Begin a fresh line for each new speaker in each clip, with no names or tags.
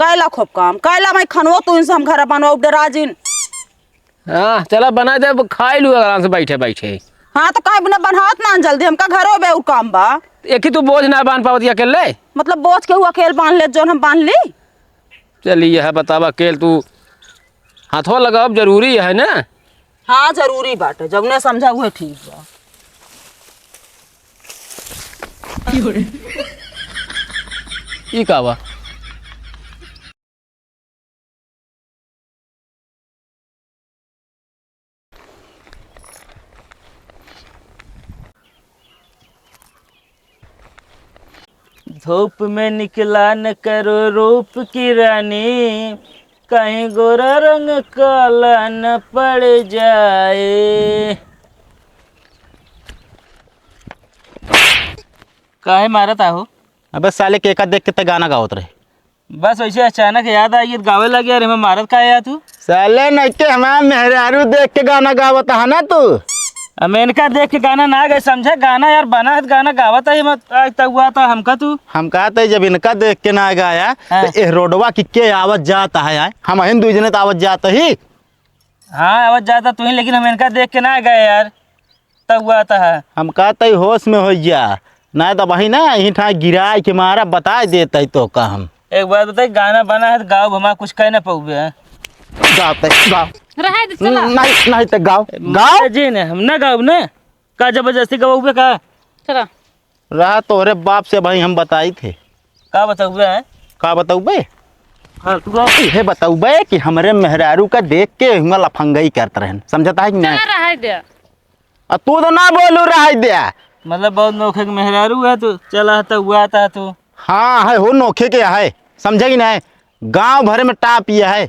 कैला खूब काम कैला मैं खनवो तू इनसे हम घर बनवा डराजिन।
हाँ चला बना दे, खाई लू आराम से बैठे बैठे।
हाँ तो कहीं बिना बनहात ना जल्दी हमका घरों बे काम बा।
एक ही तू बोझ ना बांध पावती अकेले।
मतलब बोझ के हुआ अकेले बांध ले जो हम बांध ली।
चलिए है बतावा अकेले तू हाथों लगा अब जरूरी है ना।
हाँ जरूरी बात जब ने समझा हुए ठीक बा।
ई का बा
धूप में निकला न करो रूप की रानी, कहीं गोरा रंग काला न पड़ जाए। काहे मारत आहो?
अबे साले केका देख के ते गाना गावत रहे।
बस वैसे अचानक याद आई गावे लगे। अरे मैं मारत का आया तू?
साले नहीं के हमारा मेहरारू देख के गाना गावत है ना तू।
अमेरिका देख के गाना ना गए समझे। गाना यार बना है गाना गावत है मत आज तक हुआ था हमका तू।
हम कहते जब इनका देख के ना गाया
हाँ।
तो रोडवा की के आवत जाता है हम हिंदू जने तो आवत जाता ही।
हाँ आवाज जाता तू ही, लेकिन हम इनका देख के ना गए यार तब हुआ था।
हम कहते होश में हो जा ना तो वही ना यही ठा गिरा के मारा बता देते तो का हम।
एक बात बताइए गाना बना है तो गाँव हम कुछ कह ना पाओगे।
गाते गाओ
रहा दे चला।
नहीं नहीं तो गाओ गाओ
जी ने हम ना गाओ ना का जबरदस्ती गवाओगे का।
चला
रहा तोहरे बाप से भाई हम बताई थे।
का बताओगे है?
का बताऊ बे?
हाँ तू गाओ।
ये बताऊ बे कि हमरे मेहरारू का देख के हुआ लफंगई करते रहे समझता है कि नहीं।
चला रहा दे।
तू तो ना बोलू रहा दिया।
मतलब बहुत नोखे के मेहरारू है तू। चला तो हुआ था तू।
हाँ है हो नोखे के है समझे कि नहीं। गांव भर में टाप ये है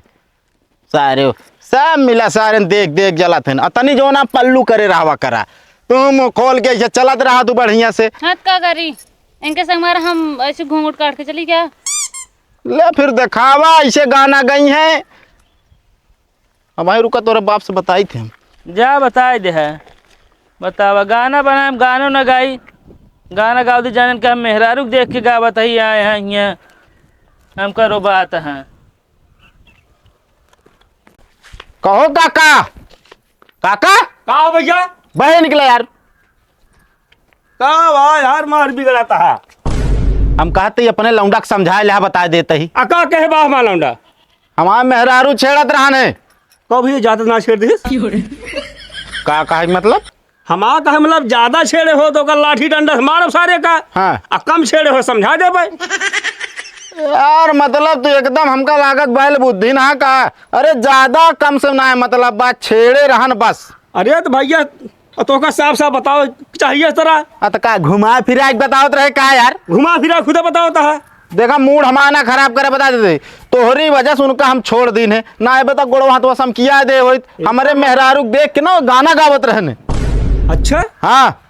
सारे सब मिला सारे देख देख जला थे अतनी जो ना पल्लू करे रहा करा तुम खोल के ऐसे चलत रहा तू बढ़िया से।
हाथ का करी इनके संग मारा हम ऐसे घूंघट काट के चली क्या।
ले फिर दिखावा ऐसे गाना गई है। अब भाई रुका तोरे बाप से बताई थे हम।
जा बताए दे है बतावा गाना बनाए गानो न गाई। गाना गाओ दी जाने का हम मेहरारू देख के गावत ही आए हैं यहाँ हम करो बात है।
कहो काका काका
का भैया
बहे निकला यार।
का यार मार बिगड़ाता है।
हम कहते अपने लौंडा के समझाए लिहा बता देते ही।
अका कहे बा हमारा लौंडा
हमारा मेहरारू छेड़त रहने
कभी ज्यादा ना छेड़ दिस।
का कहे मतलब
हमारा कहे मतलब ज्यादा छेड़े हो तो ओकर लाठी डंडा से मारो सारे का।
हाँ।
आ कम छेड़े हो समझा दे भाई।
यार मतलब तो एकदम हमका लागत बैल बुद्धि ना का। अरे ज्यादा कम से ना है मतलब बात छेड़े रहन बस।
अरे तो भैया तो का साफ साफ बताओ चाहिए तरह।
तो का घुमा फिरा के बतावत रहे का यार।
घुमा फिरा खुदा बताओ तो है।
देखा मूड हमारा खराब करे बता देते तोहरी वजह से उनका हम छोड़ दिन है ना बता गोड़ो हाथ हम किया दे हो हमारे मेहरारू देख के ना गाना गावत रहने।
अच्छा
हाँ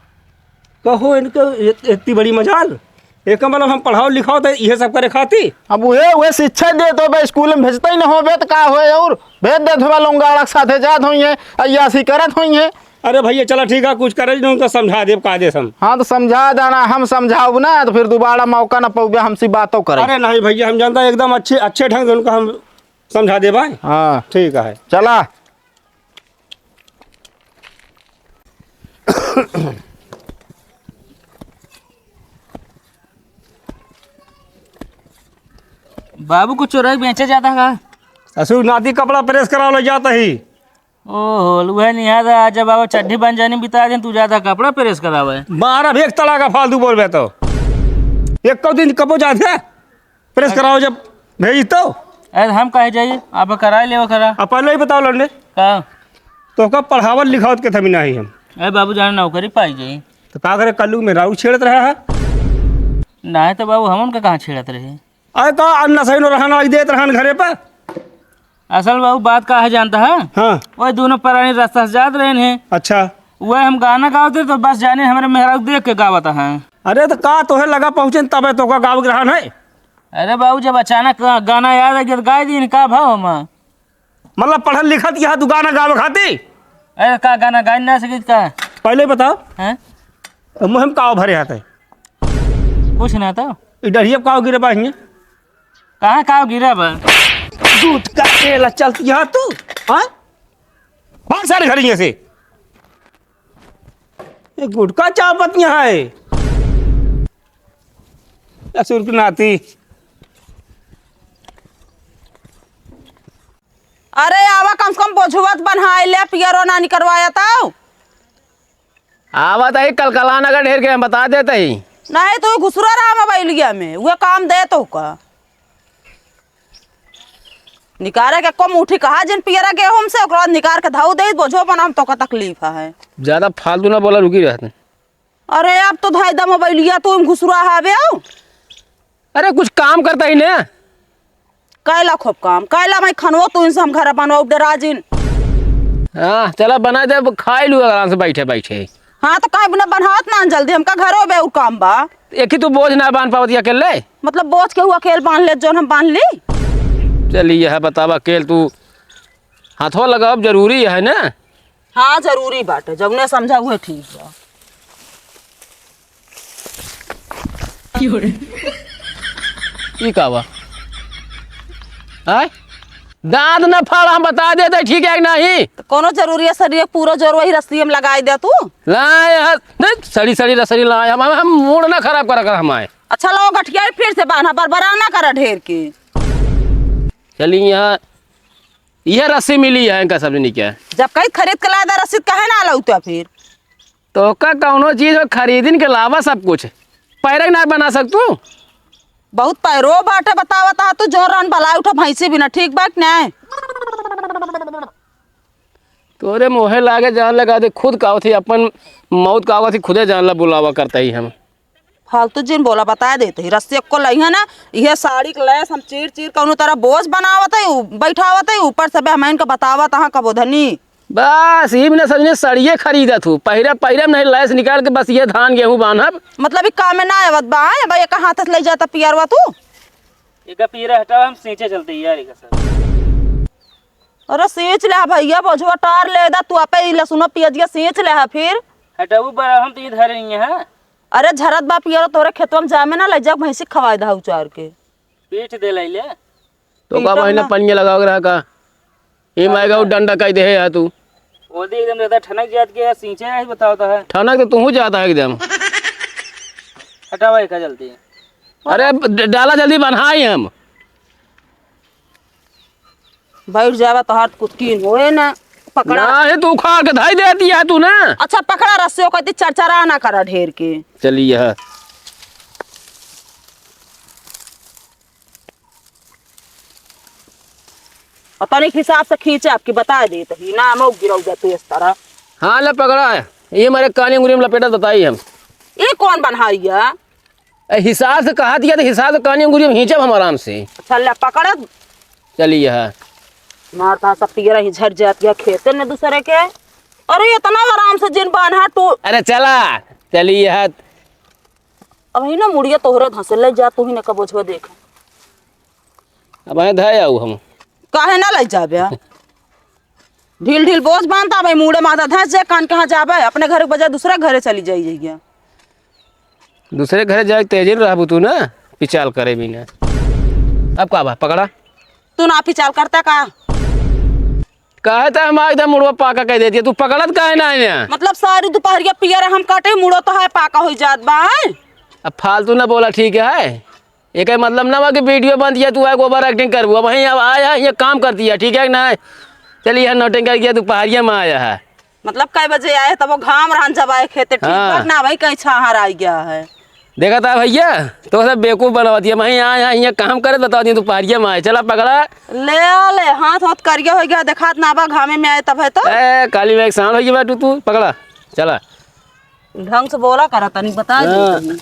कहो इनको इतनी बड़ी मजाल। एक मतलब हम पढ़ाओ लिखाओ तो ये सब करे खाती।
अब वह शिक्षा दे तो भाई स्कूल में भेजते ही ना हो तो का हो और भेज दे थोड़ा लोंगा साथे जात हुई है अयासी करत हुई है।
अरे भैया चलो ठीक है कुछ करे तो समझा दे का दे हम।
हाँ तो समझा देना हम समझाओ ना तो फिर दोबारा मौका ना पाओगे हमसे बातों करें।
अरे नहीं भैया हम जानता एकदम अच्छे अच्छे ढंग से उनको हम समझा दे भाई।
हाँ
ठीक है
चला।
बाबू को चोरा के बेचा जाता है का।
असुर नाती कपड़ा प्रेस करा लो जाता ही।
ओहो वह नहीं याद है जब बाबा चड्ढी बन जाने बिता दिन तू जाता कपड़ा प्रेस करावे।
12 भेग तला का फालतू बोल रहे तो एक कौ दिन कपो जाते प्रेस कराओ जब भेज तो।
अरे हम कहे जाइए आप कराए ले करा।
अब पहले ही बताओ लौंडे
का
तो कब पढ़ावत लिखावत के थमी नहीं हम।
अरे बाबू जाने नौकरी पाई जाई
तो का करे कल्लू में राऊ छेड़त रहा है।
ना तो बाबू हम उनका कहाँ छेड़त रहे।
अरे तो अन्ना सही न रहना देत रहन घरे पर।
असल बाबू बात का है जानता है।
हाँ
वही दोनों प्राणी रास्ता से जात रहे हैं।
अच्छा
वह हम गाना गाते तो बस जाने हमारे मेहरारू देख के गावता है।
अरे तो का तोहे लगा पहुँचे तब तो का गाँव ग्रहण है।
अरे बाबू जब अचानक गाना याद आ गया तो गाय दी का भाव हम।
मतलब पढ़ल लिखत यहाँ तू गाना गावे खाती।
अरे का गाना गा ना सके का।
पहले बताओ
हैं
मुहम काव भरे हाथ है।
कुछ ना तो
डरिया काव गिरे पाएंगे।
कहाँ कहाँ गिरा बा?
गुटका केला चलती यहाँ तू हाँ बहुत सारे घर यहाँ से ये गुटका चाय पत्तियाँ है असुर की नाती।
अरे आवा कम से कम बोझुवत बनाए ले पियरो ना निकलवाया था
आवत है कलकलाना का ढेर के हम बता देते ही।
नहीं तो घुसरा रहा मोबाइलिया में वो काम दे तो का निकारे के कम उठी कहा जिन पियरा के हम से ओकरा निकार के धाऊ दे बोझो बनाम तो का तकलीफ है।
ज्यादा फालतू ना बोला रुकी रहते।
अरे अब तो धाई दा मोबाइलिया तो घुसरा हावे आओ
अरे कुछ काम करता ही ना
कैला खूब काम कैला मैं खनवो तू इनसे हम घर बनवा डराजिन।
हाँ चला बना दे खाई लू आराम से बैठे बैठे।
हाँ तो काहे बिना बनहात ना जल्दी हमका घरों बे काम बा।
एक ही तू बोझ ना बांध पावती अकेले।
मतलब बोझ के हुआ अकेले बांध ले जोन हम बांध ली।
चली यह बतावा अकेले तू हाथों लगाव जरूरी है ना।
हाँ जरूरी बाटे जब ने समझा हुए ठीक बा।
ई कावा आय दांत न फाड़ हम बता देते ठीक है कि नहीं।
तो कोनो जरूरी है शरीर पूरा जोर वही रस्सी में लगाई दे तू।
लाए यार नहीं सड़ी सड़ी रसड़ी लाए हम मूड ना खराब कर हमारे।
अच्छा लो गठिया फिर से बांधा बरबरा ना करा ढेर के।
चलिए यहाँ यह रस्सी मिली है इनका समझ नहीं क्या
जब कहीं खरीद के लाया रसीद कहे ना लौटा फिर
तो का कौनो चीज खरीदने के अलावा सब कुछ पैरक ना बना सकतू।
बहुत पैरो बाटे बतावता तू जोर रन बला उठा भैंसी बिना ठीक बात नहीं।
तोरे मोहे लागे जान लगा दे खुद का थी अपन मौत का थी खुदे जान ला बुलावा करता ही हम
फालतू जिन बोला बता देते ही रस्सी को लई है ना यह साड़ी के लैस हम चीर चीर कौनो तरह बोझ बनावत है बैठावत है ऊपर से बहमैन का बतावत हाँ कबो धनी।
बस ही ने समझे सड़िए खरीदा तू पहिरा नहीं लैस निकाल के बस ये धान गेहूं बांधब।
मतलब काम में ना आवत बा भाई कहाँ तक ले जाता पियरवा तू।
एक पीरा हटाओ हम सींचे चलते ही यार एक सब।
अरे सींच ले भैया बोझवा टार ले दा तू आपे लहसुन पियजिया सींच ले फिर
हटाऊ बड़ा हम तो ये धरे नहीं है।
अरे झरत बा पियर तोरे खेतवा में जामे ना ले जा भैंसी खवाए दा उचार के
पीठ दे ले
तो का महीना पनिया लगाओ रहा का ये मायगा डंडा कह दे है यार तू
ओदी एकदम रहता ठनक जात के सींचे है बताओ तो है
ठनक तो तू जाता है एकदम।
हटाओ एक जल्दी।
अरे डाला जल्दी बनाई हम
बैठ जावा तो हाथ कुटकीन होए ना पकड़ा
ना है तू उखाड़ के धाई देती है तू ना।
अच्छा पकड़ा रस्सियों कहती चरचरा ना करा ढेर के।
चलिए यह
तनिक हिसाब से खींचे आपकी बता दे तो ही ना मो गिरौ जाते इस तरह।
हाँ ले पकड़ा है ये मेरे कानी उंगली में लपेटा बताई हम।
ये कौन बनहाइया
हिसाब से कहा दिया तो हिसाब से कानी उंगली में खींचब हम आराम से।
अच्छा ले पकड़ा
चलिए यह
मारता सब पियरा ही झड़ जाती है खेते में दूसरे के। अरे इतना आराम से जिन बांधा तो
अरे चला चलिए यह
अब ही ना मुड़िया तोहरे धंसे ले जा तू ही ना कबोझवा देख
अब आए धाय आऊ हम
काहे ना ले जाबे ढील ढील बोझ बांधता भाई मुड़े माथा धंस जाए कान कहाँ जाबे अपने घर के बजाय दूसरे घरे चली जाइए।
दूसरे घरे जाए तेजी रहबू तू ना पिचाल करे भी ना। अब का बा पकड़ा
तू ना पिचाल करता का
कहे तो हम एकदम मुड़वा पाका कह देती है तू पकड़त काहे ना है।
मतलब सारी दोपहरिया पियर हम काटे मुड़ो तो है पाका हो जात बा।
अब फालतू ना बोला ठीक है एक मतलब ना कि वीडियो बंद किया तू आए ओवर एक्टिंग कर वहीं अब आया ये काम करती है ठीक है ना। चलिए नोटिंग कर गया दोपहरिया में आया है
मतलब कई बजे आए तब वो घाम रहन जब आए खेते ठीक
हाँ।
बात ना भाई कहीं छाहर आ गया है।
देखा था भैया तो सब बेवकूफ़ बनवाती है वहीं आया ये काम करे बता दिए दोपहरिया में आए चला पकड़ा
ले ले हाथ हाथ करिए हो गया देखात ना बा घामे में आए तब है तो
ए काली में एक सांड हो गया बैठू तू पकड़ा चला
ढंग से बोला करा तनी बता
हाँ।
दी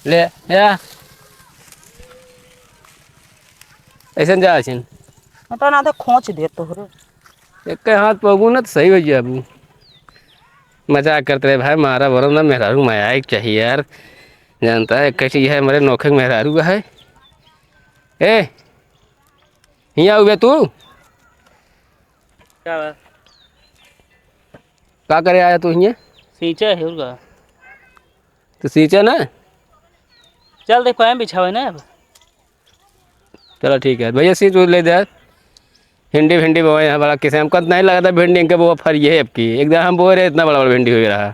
ले या ऐसा जा छिन
तो ना तो खोच दे तोहरे
एक हाथ पगू ना तो सही हो जाए अबू मजाक करते रहे भाई मारा बरम ना मेहरारू माया एक चाहिए यार जानता है कैसी है मेरे नौखे मेहरारू का है। ए यहाँ हुए तू
क्या बात
का करे आया तू यहाँ
सींचे है उनका
तो सींचा ना
चल देख पाए बिछावे ना अब
चलो ठीक है भैया, सी ले दे। भिंडी भिंडी बोए यहाँ बड़ा किसे हमको नहीं लगा था भिंडी इनके वो फरी है आपकी, एकदम हम बोल रहे इतना बड़ा बड़ा भिंडी हो रहा।